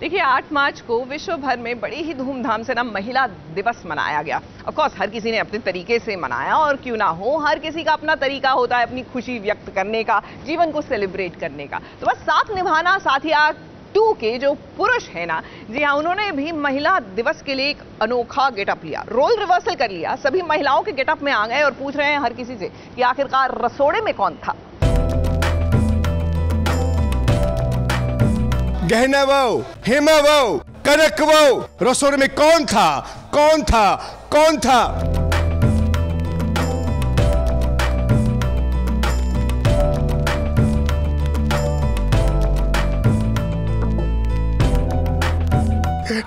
देखिए 8 मार्च को विश्व भर में बड़ी ही धूमधाम से ना महिला दिवस मनाया गया। ऑफ कोर्स हर किसी ने अपने तरीके से मनाया, और क्यों ना हो, हर किसी का अपना तरीका होता है अपनी खुशी व्यक्त करने का, जीवन को सेलिब्रेट करने का। तो बस साथ निभाना साथिया 2 के जो पुरुष है ना, जी हाँ, उन्होंने भी महिला दिवस के लिए एक अनोखा गेटअप लिया, रोल रिवर्सल कर लिया। सभी महिलाओं के गेटअप में आ गए और पूछ रहे हैं हर किसी से कि आखिरकार रसोड़े में कौन था। गहना वो, हेमा वो, कनक वो, रसोड़े में कौन था, कौन था, कौन था?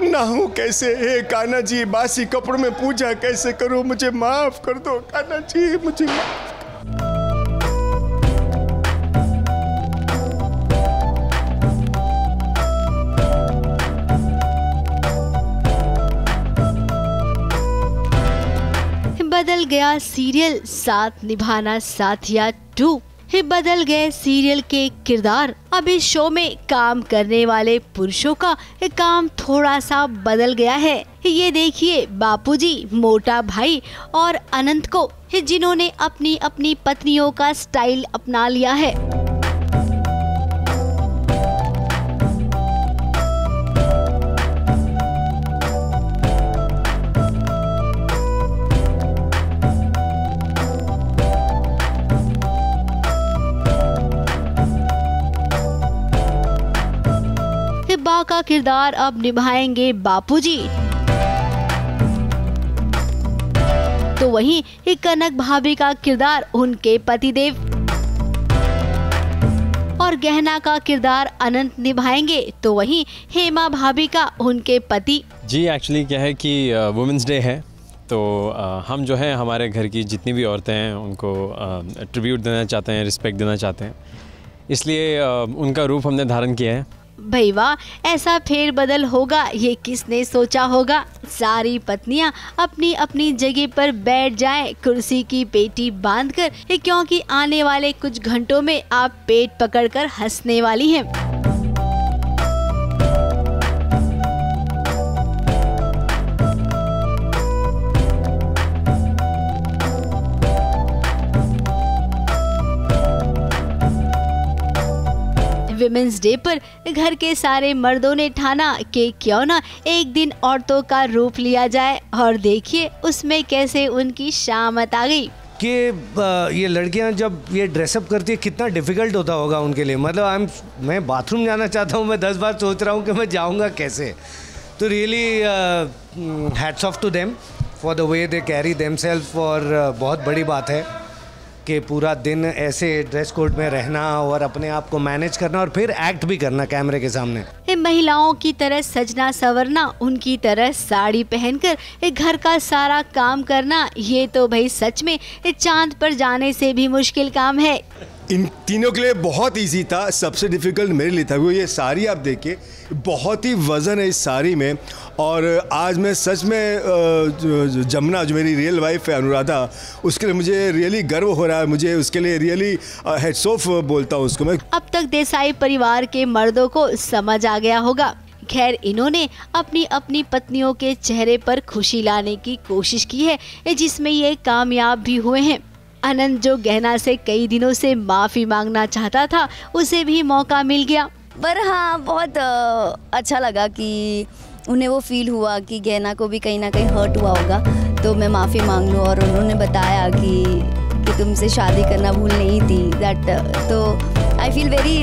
ना हूं कैसे, हे कान्हा जी, बासी कपड़ों में पूजा कैसे करूं, मुझे माफ कर दो कान्हा जी, मुझे माफ। बदल गया सीरियल साथ निभाना साथिया 2। बदल गए सीरियल के किरदार। अब इस शो में काम करने वाले पुरुषों का काम थोड़ा सा बदल गया है। ये देखिए बापूजी, मोटा भाई और अनंत को, जिन्होंने अपनी अपनी पत्नियों का स्टाइल अपना लिया है। बा का किरदार अब निभाएंगे बापूजी। तो वहीं कनक भाभी का किरदार उनके पतिदेव और गहना का किरदार अनंत निभाएंगे। तो वहीं हेमा भाभी का उनके पति। जी एक्चुअली क्या है कि वुमेंस डे है, तो हम जो है हमारे घर की जितनी भी औरतें हैं उनको ट्रिब्यूट देना चाहते हैं, रिस्पेक्ट देना चाहते हैं, इसलिए उनका रूप हमने धारण किया है। भाई वाह, ऐसा फेरबदल होगा ये किसने सोचा होगा। सारी पत्नियां अपनी अपनी जगह पर बैठ जाएं, कुर्सी की पेटी बांधकर, क्योंकि आने वाले कुछ घंटों में आप पेट पकड़कर हंसने वाली हैं। विमेंस डे पर घर के सारे मर्दों ने ठाना कि क्यों ना एक दिन औरतों का रूप लिया जाए, और देखिए उसमें कैसे उनकी शामत आ गई। कि ये लड़कियां जब ये ड्रेसअप करती है कितना डिफ़िकल्ट होता होगा उनके लिए। मतलब मैं बाथरूम जाना चाहता हूँ, मैं 10 बार सोच रहा हूँ कि मैं जाऊँगा कैसे। तो really hats off to them for the way they carry themselves. और बहुत बड़ी बात है कि पूरा दिन ऐसे ड्रेस कोड में रहना और अपने आप को मैनेज करना और फिर एक्ट भी करना कैमरे के सामने। महिलाओं की तरह सजना संवरना, उनकी तरह साड़ी पहनकर घर का सारा काम करना, ये तो भाई सच में चांद पर जाने से भी मुश्किल काम है। इन तीनों के लिए बहुत इजी था, सबसे डिफिकल्ट मेरे लिए था। वो ये साड़ी आप देखिए, बहुत ही वजन है इस साड़ी में। और आज मैं सच में जमुना जो मेरी रियल वाइफ है अनुराधा, उसके लिए मुझे रियली गर्व हो रहा है। मुझे उसके लिए रियली हेड्स ऑफ बोलता हूँ उसको मैं। अब तक देसाई परिवार के मर्दों को समझ आ गया होगा। खैर इन्होंने अपनी अपनी पत्नियों के चेहरे पर खुशी लाने की कोशिश की है, जिसमें ये कामयाब भी हुए हैं। अनंत जो गहना से कई दिनों से माफ़ी मांगना चाहता था, उसे भी मौका मिल गया। पर हाँ, बहुत अच्छा लगा कि उन्हें वो फील हुआ कि गहना को भी कहीं ना कहीं हर्ट हुआ होगा, तो मैं माफ़ी मांग लूँ। और उन्होंने बताया कि तुमसे शादी करना भूल नहीं थी दैट। तो आई फील वेरी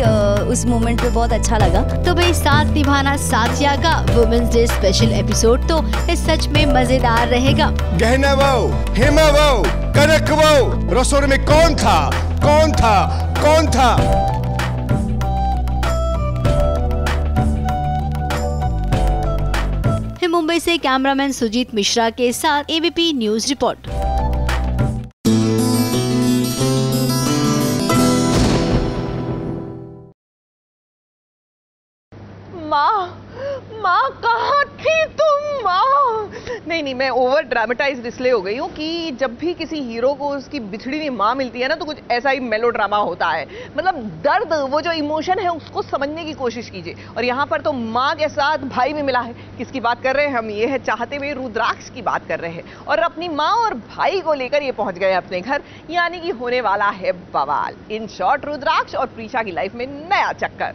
उस मोमेंट पे बहुत अच्छा लगा। तो भाई साथ निभाना साथिया का वुमेंस डे स्पेशल एपिसोड तो सच में मजेदार रहेगा। गहना वो, हेमा वो, कनक वो, रसोड़े में कौन था, कौन था, कौन था? मुंबई से कैमरामैन सुजीत मिश्रा के साथ एबीपी न्यूज रिपोर्ट। माँ, माँ कहाँ थी तुम? माँ नहीं, मैं ओवर ड्रामेटाइज्ड इसलिए हो गई हूँ कि जब भी किसी हीरो को उसकी बिछड़ी हुई माँ मिलती है ना, तो कुछ ऐसा ही मेलोड्रामा होता है। मतलब दर्द, वो जो इमोशन है उसको समझने की कोशिश कीजिए। और यहाँ पर तो माँ के साथ भाई भी मिला है। किसकी बात कर रहे हैं हम? ये है चाहते हुए रुद्राक्ष की बात कर रहे हैं। और अपनी माँ और भाई को लेकर ये पहुंच गए अपने घर, यानी कि होने वाला है बवाल। इन शॉर्ट, रुद्राक्ष और प्रीशा की लाइफ में नया चक्कर।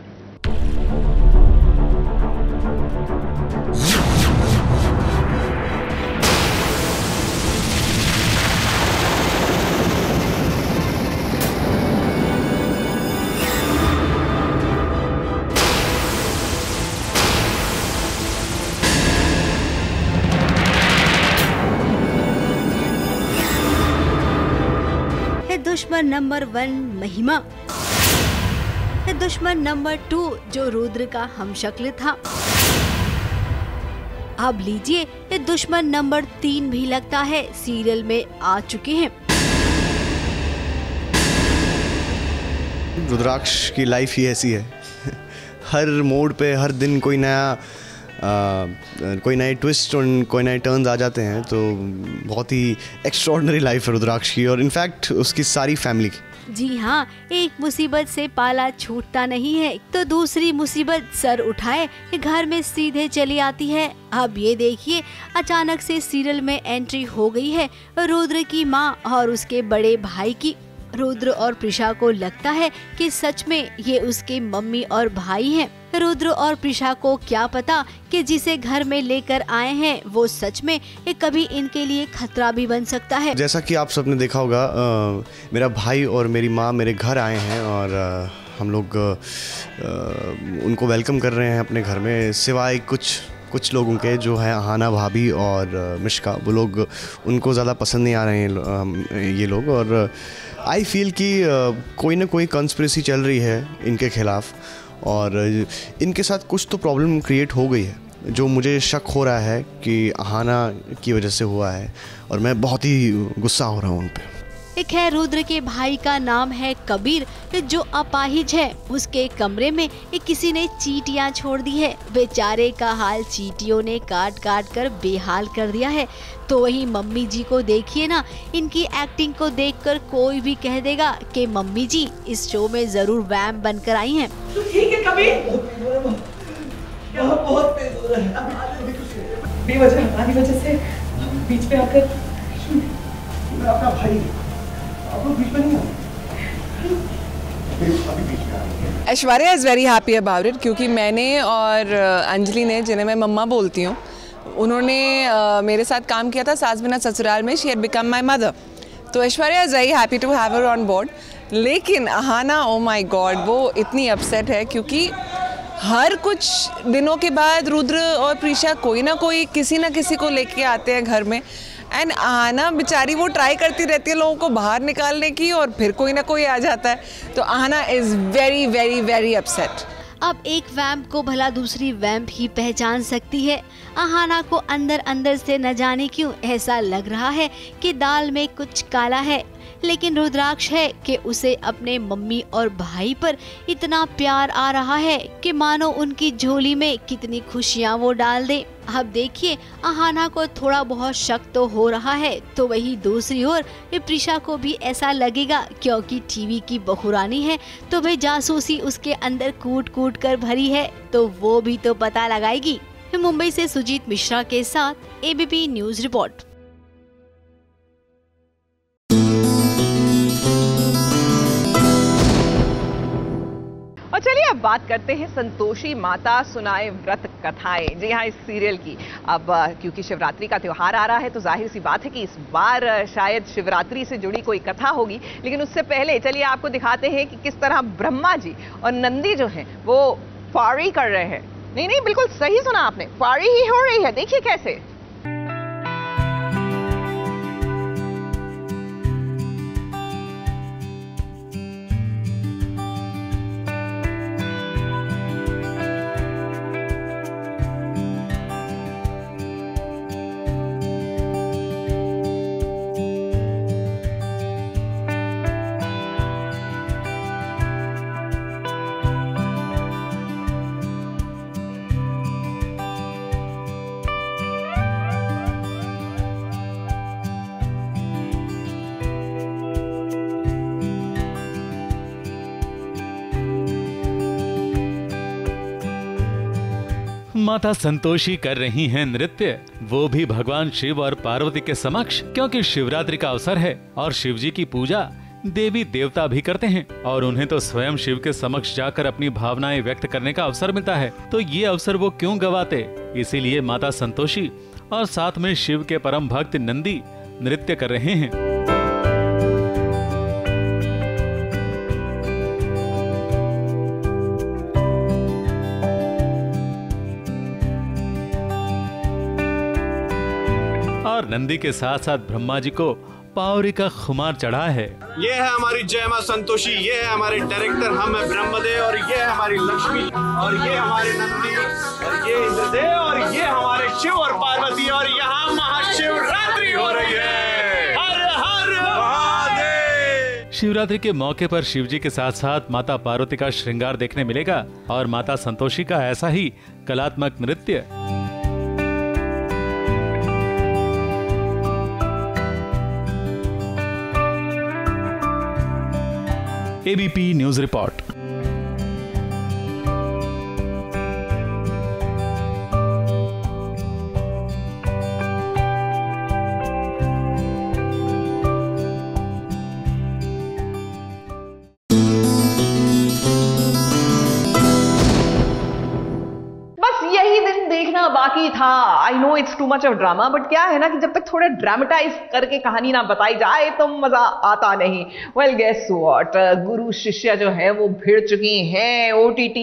दुश्मन नंबर 1 महिमा है, दुश्मन नंबर 2 जो रुद्र का हमशक्ल था। अब लीजिए, ये दुश्मन नंबर 3 भी लगता है सीरियल में आ चुके हैं। रुद्राक्ष की लाइफ ही ऐसी है। हर मोड पे हर दिन कोई नए ट्विस्ट और कोई नए टर्न्स आ जाते हैं। तो बहुत ही एक्स्ट्रॉर्डिनरी लाइफ है रुद्राक्ष की, और इनफैक्ट उसकी सारी फैमिली की। जी हाँ, एक मुसीबत से पाला छूटता नहीं है तो दूसरी मुसीबत सर उठाए घर में सीधे चली आती है। अब ये देखिए, अचानक से सीरियल में एंट्री हो गई है रुद्र की माँ और उसके बड़े भाई की। रुद्र और प्रीशा को लगता है कि सच में ये उसके मम्मी और भाई हैं। रुद्र और प्रीशा को क्या पता कि जिसे घर में लेकर आए हैं वो सच में कभी इनके लिए खतरा भी बन सकता है। जैसा कि आप सबने देखा होगा, मेरा भाई और मेरी माँ मेरे घर आए हैं और हम लोग उनको वेलकम कर रहे हैं अपने घर में। सिवाय कुछ लोगों के जो है अहाना भाभी और मिश्का, वो लोग उनको ज़्यादा पसंद नहीं आ रहे हैं ये लोग। और आई फील कि कोई ना कोई कंस्पिरेसी चल रही है इनके खिलाफ़, और इनके साथ कुछ तो प्रॉब्लम क्रिएट हो गई है जो मुझे शक हो रहा है कि अहाना की वजह से हुआ है, और मैं बहुत ही गुस्सा हो रहा हूँ उन पर। एक है रुद्र के भाई का नाम है कबीर, जो अपाहिज है। उसके कमरे में किसी ने चींटियां छोड़ दी है। बेचारे का हाल चींटियों ने काट काट कर बेहाल कर दिया है। तो वही मम्मी जी को देखिए ना, इनकी एक्टिंग को देखकर कोई भी कह देगा कि मम्मी जी इस शो में जरूर वैम बनकर आई हैं। तो ठीक है कबीर, बहुत तेज हो रहा है। बेवजह आधी वजह से बीच में आकर मैं अपना भाई बीच में नहीं Aishwarya is very happy about it, क्योंकि मैंने और अंजलि ने, जिन्हें मैं मम्मा बोलती हूँ, उन्होंने मेरे साथ काम किया था सास बिना ससुराल में। She had become my mother. तो Aishwarya is very happy to have her on board. लेकिन अहाना, ओ माय गॉड, वो इतनी अपसेट है क्योंकि हर कुछ दिनों के बाद रुद्र और प्रीशा कोई ना कोई किसी ना किसी को लेके आते हैं घर में। एंड अहाना बेचारी वो ट्राई करती रहती है लोगों को बाहर निकालने की, और फिर कोई ना कोई आ जाता है। तो Ahana is very very very upset. अब एक वैम्प को भला दूसरी वैम्प ही पहचान सकती है। अहाना को अंदर अंदर से न जाने क्यों ऐसा लग रहा है कि दाल में कुछ काला है। लेकिन रुद्राक्ष है कि उसे अपने मम्मी और भाई पर इतना प्यार आ रहा है कि मानो उनकी झोली में कितनी खुशियां वो डाल दे। अब देखिए, अहाना को थोड़ा बहुत शक तो हो रहा है, तो वही दूसरी ओर प्रीशा को भी ऐसा लगेगा, क्योंकि टीवी की बहुरानी है तो भाई जासूसी उसके अंदर कूट कूट कर भरी है, तो वो भी तो पता लगाएगी। मुंबई से सुजीत मिश्रा के साथ एबीपी न्यूज रिपोर्ट। और चलिए अब बात करते हैं संतोषी माता सुनाए व्रत कथाएं। जी हाँ, इस सीरियल की अब क्योंकि शिवरात्रि का त्योहार आ रहा है तो जाहिर सी बात है कि इस बार शायद शिवरात्रि से जुड़ी कोई कथा होगी। लेकिन उससे पहले चलिए आपको दिखाते हैं कि किस तरह ब्रह्मा जी और नंदी जो हैं वो फाड़ी कर रहे हैं। नहीं, बिल्कुल सही सुना आपने, फाड़ी ही हो रही है। देखिए कैसे। माता संतोषी कर रही हैं नृत्य, वो भी भगवान शिव और पार्वती के समक्ष, क्योंकि शिवरात्रि का अवसर है और शिव जी की पूजा देवी देवता भी करते हैं और उन्हें तो स्वयं शिव के समक्ष जाकर अपनी भावनाएं व्यक्त करने का अवसर मिलता है, तो ये अवसर वो क्यों गवाते। इसीलिए माता संतोषी और साथ में शिव के परम भक्त नंदी नृत्य कर रहे हैं। और नंदी के साथ साथ ब्रह्मा जी को पावरी का खुमार चढ़ा है। ये है हमारी जय मां संतोषी, ये है हमारे डायरेक्टर, हम है ब्रह्मदेव, और ये है हमारी लक्ष्मी, और ये हमारे नंदी, और ये इंद्रदेव, और ये हमारे शिव और पार्वती, और यहाँ महाशिवरात्रि हो रही है। हर हर महादेव। शिवरात्रि के मौके पर शिव जी के साथ साथ माता पार्वती का श्रृंगार देखने मिलेगा और माता संतोषी का ऐसा ही कलात्मक नृत्य। ABP news report. बाकी था। I know it's too much of drama, but क्या है ना कि जब तक थोड़ा ड्रामेटाइज करके कहानी ना बताई जाए तो मजा आता नहीं। वेल गेस व्हाट, गुरु शिष्य जो है वो भिड़ चुकी हैं OTT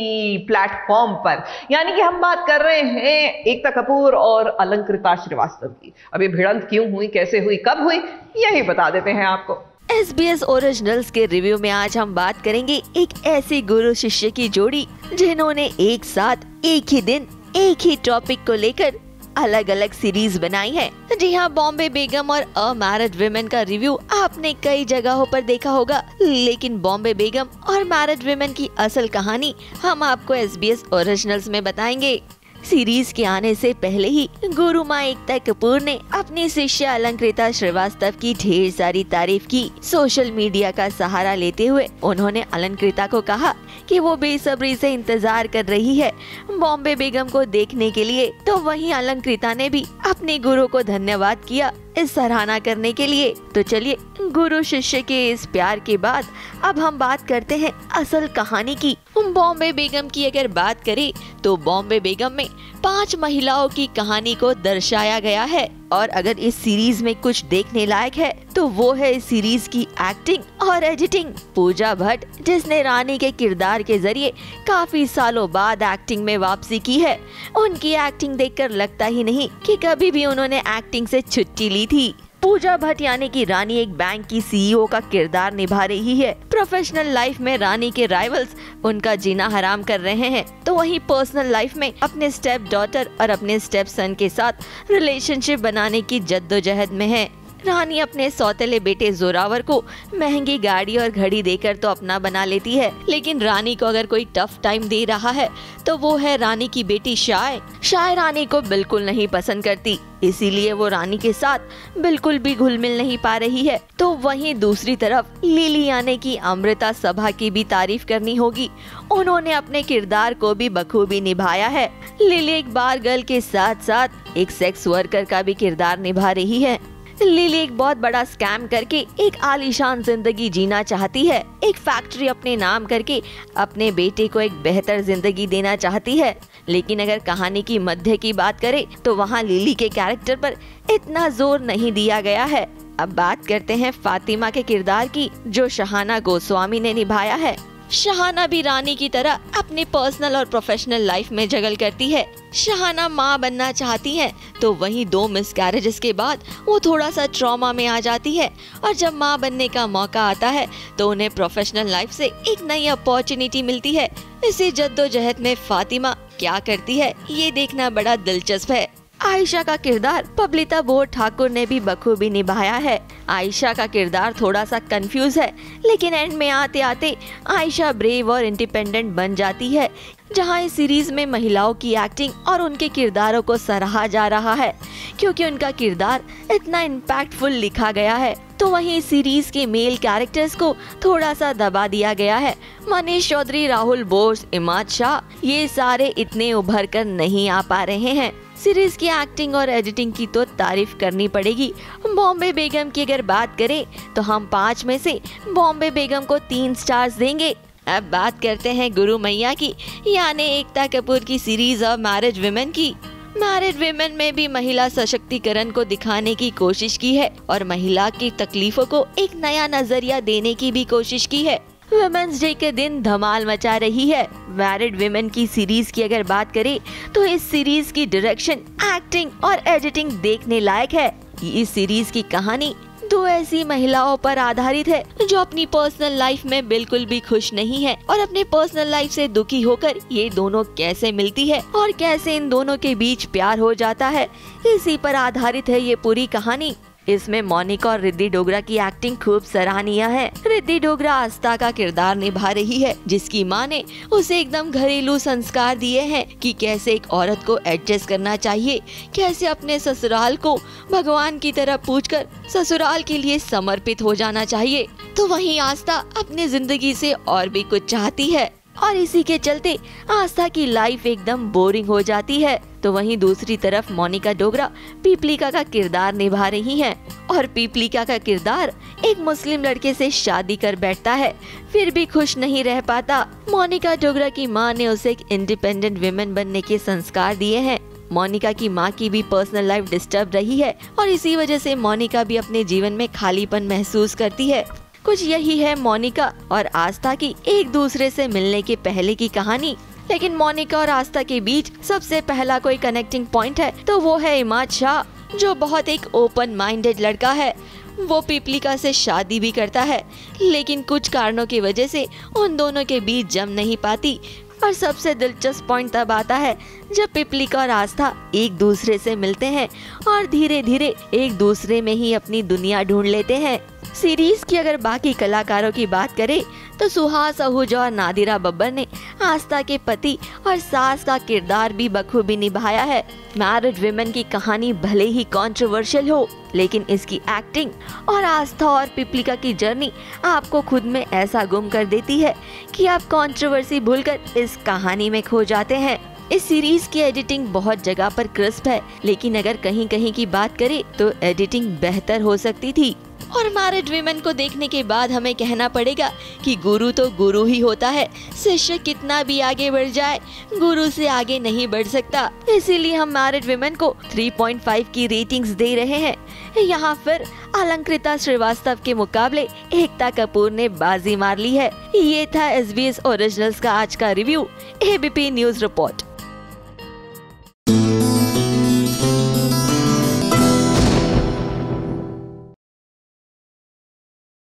प्लेटफॉर्म पर। यानी कि हम बात कर रहे हैं एकता कपूर और अलंकृता श्रीवास्तव की। अब ये भिड़ंत क्यों हुई, कैसे हुई, कब हुई, यही बता देते हैं आपको। SBS ओरिजिनल्स के रिव्यू में आज हम बात करेंगे एक ऐसी गुरु शिष्य की जोड़ी जिन्होंने एक साथ एक ही दिन एक ही टॉपिक को लेकर अलग अलग सीरीज बनाई है। जी हाँ, बॉम्बे बेगम और अ मैरिड विमेन का रिव्यू आपने कई जगहों पर देखा होगा, लेकिन बॉम्बे बेगम और मैरिड विमेन की असल कहानी हम आपको SBS ओरिजिनल्स में बताएंगे। सीरीज के आने से पहले ही गुरु माँ एकता कपूर ने अपनी शिष्या अलंकृता श्रीवास्तव की ढेर सारी तारीफ की। सोशल मीडिया का सहारा लेते हुए उन्होंने अलंकृता को कहा कि वो बेसब्री से इंतजार कर रही है बॉम्बे बेगम को देखने के लिए। तो वहीं अलंकृता ने भी अपने गुरु को धन्यवाद किया इस सराहना करने के लिए। तो चलिए, गुरु शिष्य के इस प्यार के बाद अब हम बात करते हैं असल कहानी की। बॉम्बे बेगम की अगर बात करें तो बॉम्बे बेगम में 5 महिलाओं की कहानी को दर्शाया गया है। और अगर इस सीरीज में कुछ देखने लायक है तो वो है इस सीरीज की एक्टिंग और एडिटिंग। पूजा भट्ट, जिसने रानी के किरदार के जरिए काफी सालों बाद एक्टिंग में वापसी की है, उनकी एक्टिंग देखकर लगता ही नहीं कि कभी भी उन्होंने एक्टिंग से छुट्टी ली थी। पूजा भट्ट यानी कि रानी एक बैंक की CEO का किरदार निभा रही है। प्रोफेशनल लाइफ में रानी के राइवल्स उनका जीना हराम कर रहे हैं, तो वहीं पर्सनल लाइफ में अपने स्टेप डॉटर और अपने स्टेप सन के साथ रिलेशनशिप बनाने की जद्दोजहद में है। रानी अपने सौतेले बेटे जोरावर को महंगी गाड़ी और घड़ी देकर तो अपना बना लेती है, लेकिन रानी को अगर कोई टफ टाइम दे रहा है तो वो है रानी की बेटी शाय। शाय रानी को बिल्कुल नहीं पसंद करती, इसीलिए वो रानी के साथ बिल्कुल भी घुल मिल नहीं पा रही है। तो वहीं दूसरी तरफ लिली यानी कि अमृता सभा की भी तारीफ करनी होगी। उन्होंने अपने किरदार को भी बखूबी निभाया है। लिली एक बार गर्ल के साथ साथ एक सेक्स वर्कर का भी किरदार निभा रही है। लिली एक बहुत बड़ा स्कैम करके एक आलीशान जिंदगी जीना चाहती है। एक फैक्ट्री अपने नाम करके अपने बेटे को एक बेहतर जिंदगी देना चाहती है। लेकिन अगर कहानी की मध्य की बात करें तो वहाँ लिली के कैरेक्टर पर इतना जोर नहीं दिया गया है। अब बात करते हैं फातिमा के किरदार की, जो शहाना गोस्वामी ने निभाया है। शहाना भी रानी की तरह अपने पर्सनल और प्रोफेशनल लाइफ में जगल करती है। शहाना माँ बनना चाहती है, तो वहीं 2 मिसकैरेजेस के बाद वो थोड़ा सा ट्रॉमा में आ जाती है, और जब माँ बनने का मौका आता है तो उन्हें प्रोफेशनल लाइफ से एक नई अपॉर्चुनिटी मिलती है। इसी जद्दोजहद में फातिमा क्या करती है, ये देखना बड़ा दिलचस्प है। आयशा का किरदार पबलिता बोर ठाकुर ने भी बखूबी निभाया है। आयशा का किरदार थोड़ा सा कंफ्यूज है, लेकिन एंड में आते आते आयशा ब्रेव और इंडिपेंडेंट बन जाती है। जहां इस सीरीज में महिलाओं की एक्टिंग और उनके किरदारों को सराहा जा रहा है, क्योंकि उनका किरदार इतना इम्पैक्टफुल लिखा गया है। तो वहीं सीरीज के मेल कैरेक्टर्स को थोड़ा सा दबा दिया गया है। मनीष चौधरी, राहुल बोस, इमाद शाह, ये सारे इतने उभर कर नहीं आ पा रहे हैं। सीरीज की एक्टिंग और एडिटिंग की तो तारीफ करनी पड़ेगी। बॉम्बे बेगम की अगर बात करें तो हम 5 में से बॉम्बे बेगम को 3 स्टार्स देंगे। अब बात करते हैं गुरु मैया की, यानी एकता कपूर की सीरीज ऑफ मैरिड विमेन की। मैरिड विमेन में भी महिला सशक्तिकरण को दिखाने की कोशिश की है और महिला की तकलीफों को एक नया नजरिया देने की भी कोशिश की है। वुमेन्स डे के दिन धमाल मचा रही है। मैरिड विमेन की सीरीज की अगर बात करें तो इस सीरीज की डायरेक्शन, एक्टिंग और एडिटिंग देखने लायक है। इस सीरीज की कहानी 2 ऐसी महिलाओं पर आधारित है जो अपनी पर्सनल लाइफ में बिल्कुल भी खुश नहीं है और अपने पर्सनल लाइफ से दुखी होकर ये दोनों कैसे मिलती है और कैसे इन दोनों के बीच प्यार हो जाता है, इसी पर आधारित है ये पूरी कहानी। इसमें मोनिका और रिद्धि डोगरा की एक्टिंग खूब सराहनीय है। रिद्धि डोगरा आस्था का किरदार निभा रही है, जिसकी माँ ने उसे एकदम घरेलू संस्कार दिए हैं कि कैसे एक औरत को एडजस्ट करना चाहिए, कैसे अपने ससुराल को भगवान की तरह पूजकर ससुराल के लिए समर्पित हो जाना चाहिए। तो वहीं आस्था अपनी जिंदगी से और भी कुछ चाहती है और इसी के चलते आस्था की लाइफ एकदम बोरिंग हो जाती है। तो वहीं दूसरी तरफ मोनिका डोगरा पीपलिका का किरदार निभा रही हैं और पीपलिका का किरदार एक मुस्लिम लड़के से शादी कर बैठता है, फिर भी खुश नहीं रह पाता। मोनिका डोगरा की माँ ने उसे एक इंडिपेंडेंट विमेन बनने के संस्कार दिए हैं। मोनिका की माँ की भी पर्सनल लाइफ डिस्टर्ब रही है और इसी वजह से मोनिका भी अपने जीवन में खालीपन महसूस करती है। कुछ यही है मोनिका और आस्था की एक दूसरे से मिलने के पहले की कहानी। लेकिन मोनिका और आस्था के बीच सबसे पहला कोई कनेक्टिंग पॉइंट है तो वो है इमाद शाह, जो बहुत एक ओपन माइंडेड लड़का है। वो पीपलिका से शादी भी करता है, लेकिन कुछ कारणों की वजह से उन दोनों के बीच जम नहीं पाती। और सबसे दिलचस्प पॉइंट तब आता है जब पीपलिका और आस्था एक दूसरे से मिलते हैं और धीरे धीरे एक दूसरे में ही अपनी दुनिया ढूंढ लेते हैं। सीरीज की अगर बाकी कलाकारों की बात करें तो सुहास आहूजा और नादिरा बब्बर ने आस्था के पति और सास का किरदार भी बखूबी निभाया है। मैरिड विमेन की कहानी भले ही कंट्रोवर्शियल हो, लेकिन इसकी एक्टिंग और आस्था और पीपलिका की जर्नी आपको खुद में ऐसा गुम कर देती है कि आप कंट्रोवर्सी भूलकर इस कहानी में खो जाते हैं। इस सीरीज की एडिटिंग बहुत जगह पर क्रिस्प है, लेकिन अगर कहीं कहीं की बात करें तो एडिटिंग बेहतर हो सकती थी। और मैरिड विमेन को देखने के बाद हमें कहना पड़ेगा कि गुरु तो गुरु ही होता है, शिष्य कितना भी आगे बढ़ जाए गुरु से आगे नहीं बढ़ सकता। इसीलिए हम मैरिड विमेन को 3.5 की रेटिंग्स दे रहे हैं। यहाँ फिर अलंकृता श्रीवास्तव के मुकाबले एकता कपूर ने बाजी मार ली है। ये था SBS ओरिजिनल्स का आज का रिव्यू। ABP news report.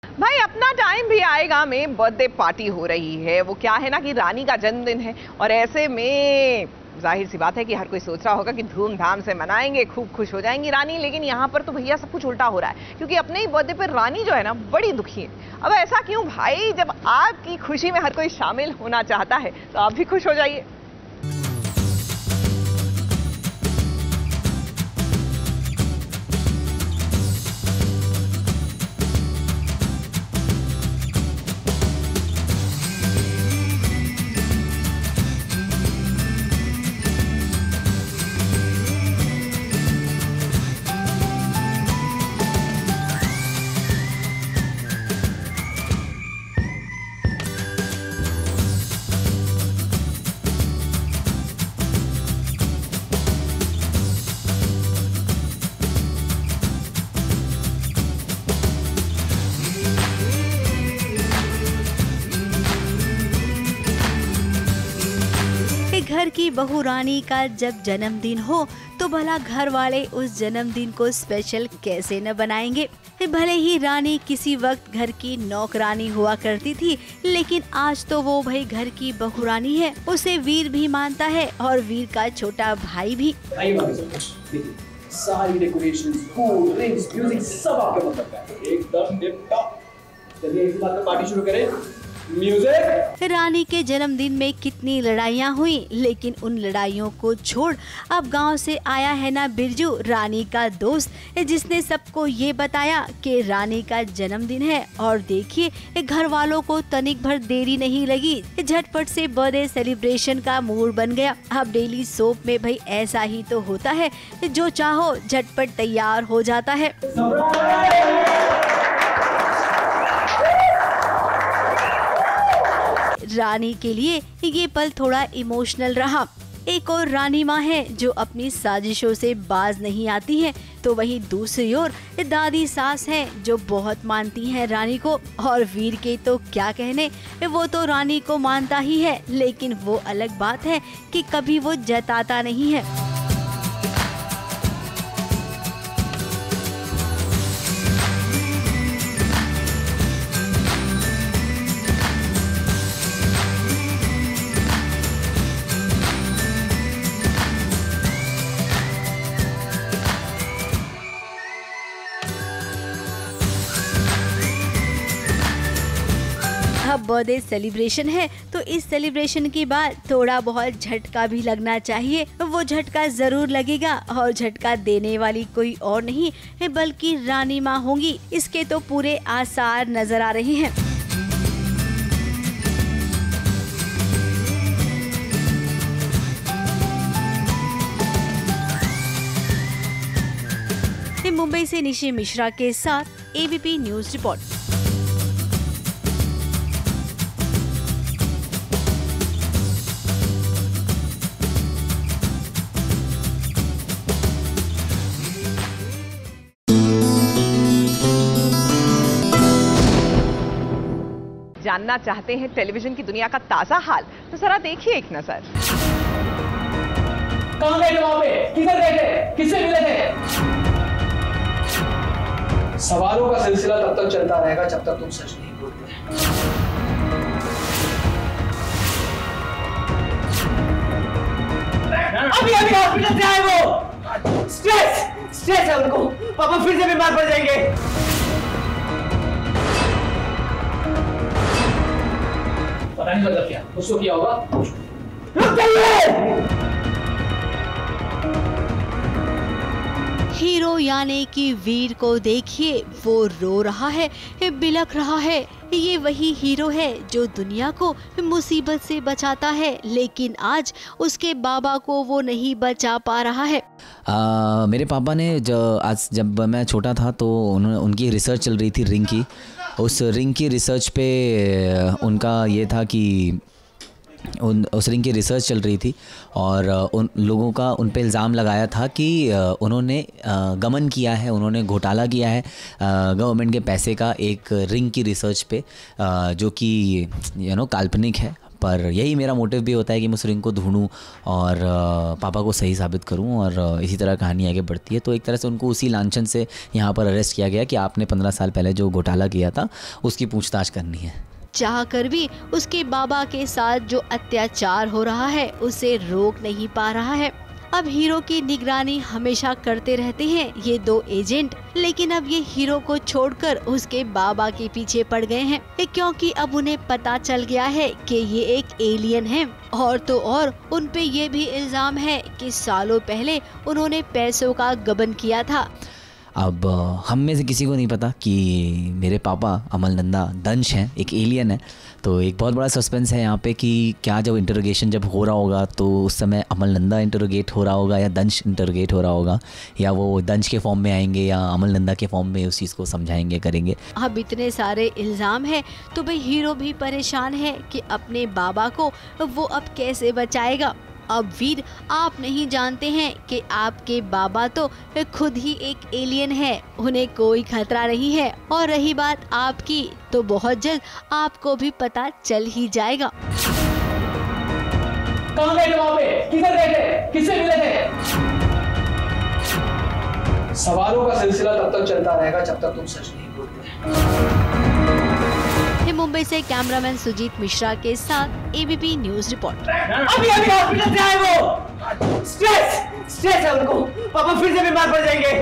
भाई अपना टाइम भी आएगा में बर्थडे पार्टी हो रही है। वो क्या है ना कि रानी का जन्मदिन है और ऐसे में जाहिर सी बात है कि हर कोई सोच रहा होगा कि धूमधाम से मनाएंगे, खूब खुश हो जाएंगी रानी। लेकिन यहाँ पर तो भैया सब कुछ उल्टा हो रहा है, क्योंकि अपने ही बर्थडे पर रानी जो है ना बड़ी दुखी है। अब ऐसा क्यों भाई? जब आपकी खुशी में हर कोई शामिल होना चाहता है तो आप भी खुश हो जाइए। घर की बहू रानी का जब जन्मदिन हो तो भला घर वाले उस जन्मदिन को स्पेशल कैसे न बनाएंगे। भले ही रानी किसी वक्त घर की नौकरानी हुआ करती थी, लेकिन आज तो वो भाई घर की बहू रानी है। उसे वीर भी मानता है और वीर का छोटा भाई भी। सारी डेकोरेशंस, फूड, ड्रिंक्स, म्यूजिक सब आपके मतलब है, एकदम टिप टॉप। चलिए इसी बात पे पार्टी शुरू करें। रानी के जन्मदिन में कितनी लड़ाइयाँ हुई, लेकिन उन लड़ाइयों को छोड़ अब गांव से आया है ना बिरजू, रानी का दोस्त, जिसने सबको ये बताया कि रानी का जन्मदिन है। और देखिए घर वालों को तनिक भर देरी नहीं लगी, झटपट से बर्थडे सेलिब्रेशन का मूड बन गया। अब डेली सोप में भाई ऐसा ही तो होता है, जो चाहो झटपट तैयार हो जाता है। रानी के लिए ये पल थोड़ा इमोशनल रहा। एक और रानी माँ है जो अपनी साजिशों से बाज नहीं आती है, तो वहीं दूसरी ओर दादी सास है जो बहुत मानती हैं रानी को। और वीर के तो क्या कहने, वो तो रानी को मानता ही है, लेकिन वो अलग बात है कि कभी वो जताता नहीं है। अब बर्थडे सेलिब्रेशन है, तो इस सेलिब्रेशन के बाद थोड़ा बहुत झटका भी लगना चाहिए। वो झटका जरूर लगेगा, और झटका देने वाली कोई और नहीं बल्कि रानी माँ होंगी। इसके तो पूरे आसार नजर आ रहे हैं। मुंबई से निशी मिश्रा के साथ एबीपी न्यूज रिपोर्ट। जानना चाहते हैं टेलीविजन की दुनिया का ताजा हाल, तो जरा देखिए एक नजर। कहाँ गए थे वहां पे? किधर गए थे? किससे मिले थे? सवालों का सिलसिला तब तक चलता रहेगा जब तक तुम सच नहीं बोलते। अभी अभी हॉस्पिटल से आए वो। स्ट्रेस है उनको, पापा फिर से बीमार पड़ जाएंगे। पता नहीं मतलब क्या उसको किया होगा। रुक जाइए। हीरो यानी कि वीर को देखिए, वो रो रहा है, बिलख रहा है। ये वही हीरो है जो दुनिया को मुसीबत से बचाता है, लेकिन आज उसके बाबा को वो नहीं बचा पा रहा है। मेरे पापा ने जब मैं छोटा था तो उनकी रिसर्च चल रही थी रिंग की। उस रिंग की रिसर्च पे उनका ये था कि उस रिंग की रिसर्च चल रही थी, और उन लोगों का उन पे इल्ज़ाम लगाया था कि उन्होंने गमन किया है, उन्होंने घोटाला किया है गवर्नमेंट के पैसे का एक रिंग की रिसर्च पे, जो कि काल्पनिक है। पर यही मेरा मोटिव भी होता है कि मैं उस रिंग को ढूंढूं और पापा को सही साबित करूं, और इसी तरह कहानी आगे बढ़ती है। तो एक तरह से उनको उसी लांछन से यहाँ पर अरेस्ट किया गया कि आपने 15 साल पहले जो घोटाला किया था उसकी पूछताछ करनी है। चाह कर भी उसके बाबा के साथ जो अत्याचार हो रहा है उसे रोक नहीं पा रहा है। अब हीरो की निगरानी हमेशा करते रहते हैं ये दो एजेंट, लेकिन अब ये हीरो को छोड़कर उसके बाबा के पीछे पड़ गए हैं, क्योंकि अब उन्हें पता चल गया है कि ये एक एलियन है। और तो और उन पे ये भी इल्जाम है कि सालों पहले उन्होंने पैसों का गबन किया था। अब हम में से किसी को नहीं पता कि मेरे पापा अमल नंदा दंश हैं, एक एलियन है। तो एक बहुत बड़ा सस्पेंस है यहाँ पे कि क्या जब इंटरोगेशन जब हो रहा होगा तो उस समय अमल नंदा इंटरोगेट हो रहा होगा या दंश इंटरोगेट हो रहा होगा, या वो दंश के फॉर्म में आएंगे या अमल नंदा के फॉर्म में उस चीज़ को समझाएंगे, करेंगे। अब इतने सारे इल्ज़ाम हैं तो भाई हीरो भी परेशान है कि अपने बाबा को वो अब कैसे बचाएगा। अब वीर, आप नहीं जानते हैं कि आपके बाबा तो खुद ही एक एलियन है, उन्हें कोई खतरा नहीं है। और रही बात आपकी, तो बहुत जल्द आपको भी पता चल ही जाएगा। कहाँ गए थे वहाँ पे? किधर गए थे? किससे मिले थे? सवालों का सिलसिला तब तक चलता रहेगा जब तक तुम सच नहीं बोलते। मुंबई से कैमरामैन सुजीत मिश्रा के साथ एबीपी न्यूज रिपोर्ट। अभी अभी हॉस्पिटल से आए वो। स्ट्रेस है उनको, पापा फिर से बीमार पड़ जाएंगे।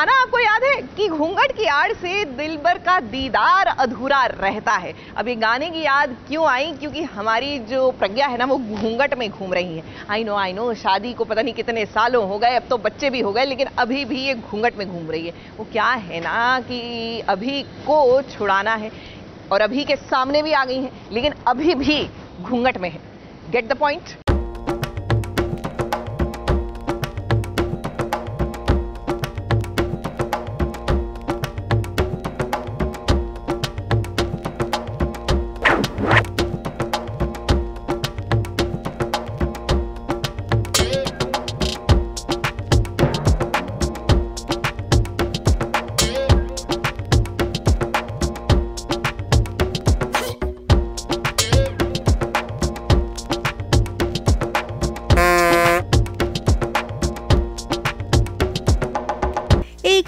गाना आपको याद है कि घूंघट की आड़ से दिलबर का दीदार अधूरा रहता है। अब ये गाने की याद क्यों आई? क्योंकि हमारी जो प्रज्ञा है ना वो घूंघट में घूम रही है। आई नो शादी को पता नहीं कितने सालों हो गए, अब तो बच्चे भी हो गए, लेकिन अभी भी ये घूंघट में घूम रही है। वो क्या है ना कि अभी को छुड़ाना है और अभी के सामने भी आ गई है, लेकिन अभी भी घूंघट में है। Get the point?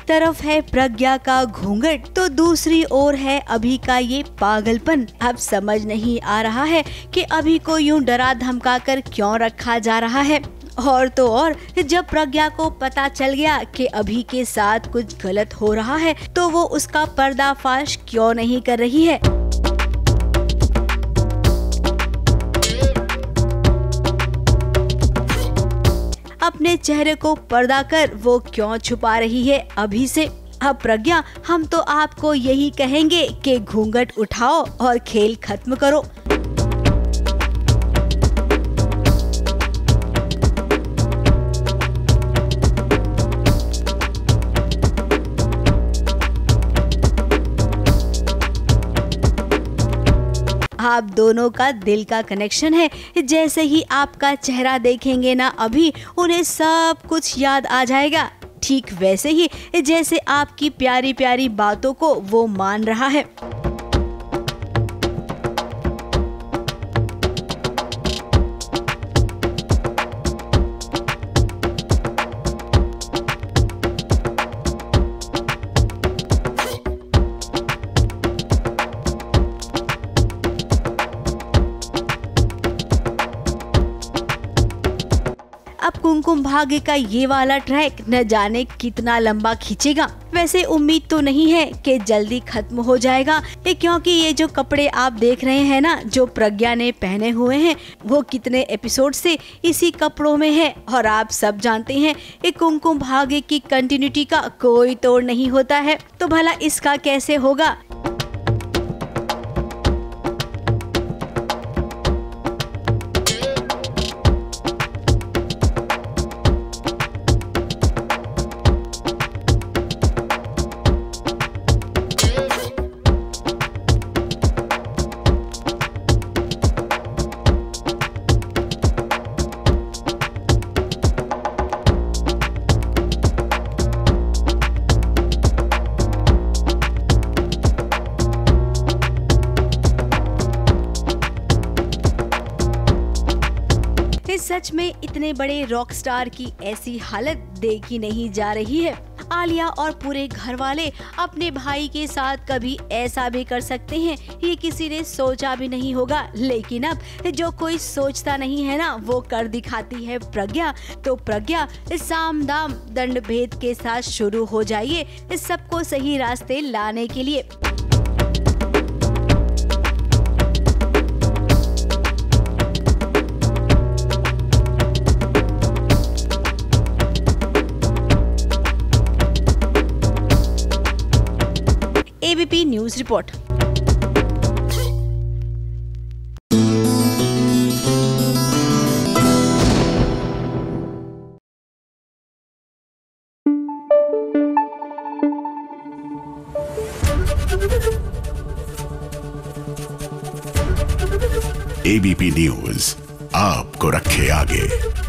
तरफ है प्रज्ञा का घूंघट तो दूसरी ओर है अभी का ये पागलपन। अब समझ नहीं आ रहा है कि अभी को यूं डरा धमका कर क्यों रखा जा रहा है। और तो और जब प्रज्ञा को पता चल गया कि अभी के साथ कुछ गलत हो रहा है तो वो उसका पर्दाफाश क्यों नहीं कर रही है। अपने चेहरे को पर्दा कर वो क्यों छुपा रही है अभी से। अब प्रज्ञा, हम तो आपको यही कहेंगे कि घूंघट उठाओ और खेल खत्म करो। आप दोनों का दिल का कनेक्शन है। जैसे ही आपका चेहरा देखेंगे ना अभी, उन्हें सब कुछ याद आ जाएगा। ठीक वैसे ही जैसे आपकी प्यारी प्यारी बातों को वो मान रहा है। अब कुमकुम भाग्य का ये वाला ट्रैक न जाने कितना लंबा खींचेगा। वैसे उम्मीद तो नहीं है कि जल्दी खत्म हो जाएगा, क्योंकि ये जो कपड़े आप देख रहे हैं ना जो प्रज्ञा ने पहने हुए हैं वो कितने एपिसोड से इसी कपड़ों में है। और आप सब जानते हैं कि कुमकुम भाग्य की कंटिन्यूटी का कोई तोड़ नहीं होता है, तो भला इसका कैसे होगा। सच में इतने बड़े रॉक स्टार की ऐसी हालत देखी नहीं जा रही है। आलिया और पूरे घर वाले अपने भाई के साथ कभी ऐसा भी कर सकते हैं, ये किसी ने सोचा भी नहीं होगा। लेकिन अब जो कोई सोचता नहीं है ना वो कर दिखाती है प्रज्ञा। तो प्रज्ञा, साम दाम दंड भेद के साथ शुरू हो जाइए सबको सही रास्ते लाने के लिए। ABP news report. ABP news आपको रखे आगे।